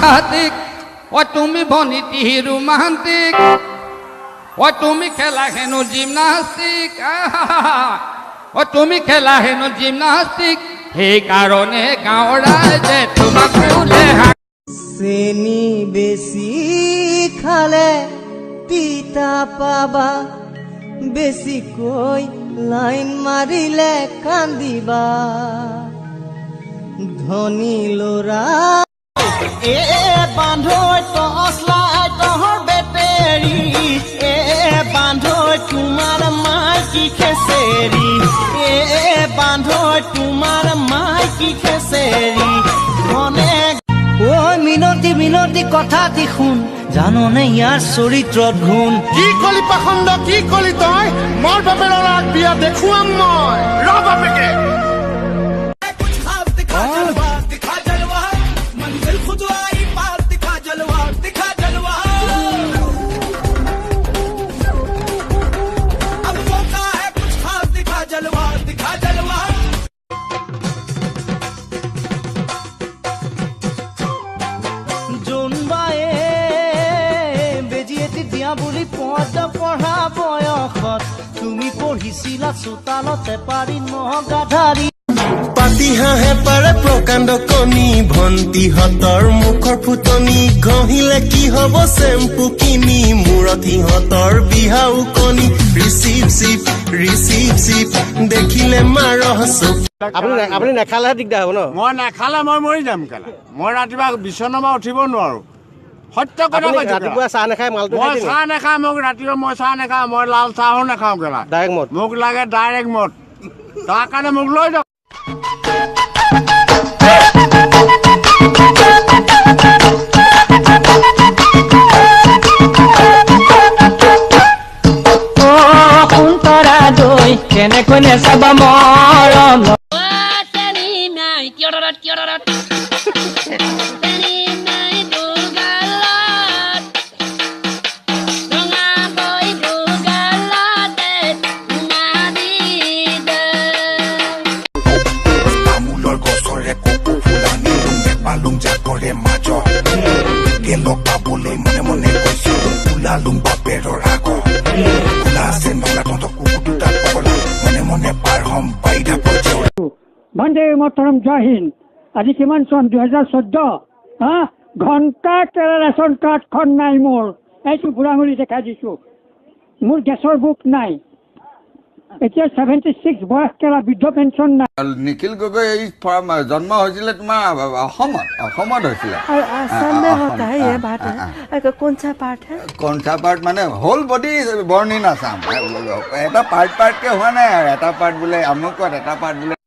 সাংঘাতিক ও তুমি বনিতি ৰোমান্টিক ও তুমি খেলা হেনো জিমনাস্টিক ও তুমি খেলা হেনো জিমনাস্টিক সেইকাৰণে গাঁৱৰ ৰাইজে তোমাক বোলে চেনি বেছি খালে তিতা পাবা বেছিকৈ লাইন মাৰিলে কান্দিবা ধনী ল'ৰা বান্ধৈ টৰ্চ লাইটৰ বেটেৰী বান্ধৈ তোমাৰ মাইকী খেচেৰি বান্ধৈ তোমাৰ মাইকী খেচেৰি মনে মিনতি মিনতি কথাটি শুন জাননে ইয়াৰ চৰিত্ৰত গুণ কি কলি পাখণ্ড কি কলি তই মোৰ বাপেৰ ল'ৰাক বিয়া দেখুৱাম মই ৰ বাপেকে বুলি পদ পঢ়া বয়সত তুমি পঢ়িছিলা চোতালতে পাৰি নগাধাৰী পাতি হাঁহে পাৰে প্ৰকাণ্ড কণী ভণ্টিহঁতৰ মুখৰ ফুটনি ঘঁহিলে কি হ'ব চেম্পু কিনি মূৰত সিহঁতৰ বিহাও কণী ৰিচিভ চিপ দেখিলে মাৰহ চুপ আপুনি নেখালেহে দিগদাৰ হ'ব ন মই নাখালে মই মৰি যাম কেলা মই ৰাতিপুৱা বিচনাৰ পৰা উঠিব নোৱাৰো সত্য কথা কৈছো ৰাতিপুৱা চাহ নাখায় মালটো মই চাহ নাখাওঁ মোক ৰাতিপুৱা মই চাহ নাখাওঁ মই লাল চাহো নাখাওঁ কেলা ডাইৰেক্ট মদ মোক লাগে ডাইৰেক্ট মদ তাৰ কাৰণে মোক লৈ যাওক সুন্তৰা দৈ কেনেকৈ নেচাবা মৰম বন্দে মাতৰম জয় হিন্দ আজি কিমান চন 2014 ঘণ্টা ৰেচন কাৰ্ডখন নাই মোৰ এইটো বুঢ়াঙুৰি দেখাই দিছো মোৰ গেছৰ বুক নাই এতিয়া 76 বয়স কেলা বৃদ্ধ পেঞ্চন নাই নিখিল গগৈ এই জন্ম হৈছিলে তোমাৰ অসমত হৈছিলে কনচা পাৰ্ট মানে হোল বডি বৰ্ণ ইন আছাম এটা পাৰ্টকে হোৱা নাই আৰু এটা পাৰ্ট বোলে আমুকত এটা পাৰ্ট বোলে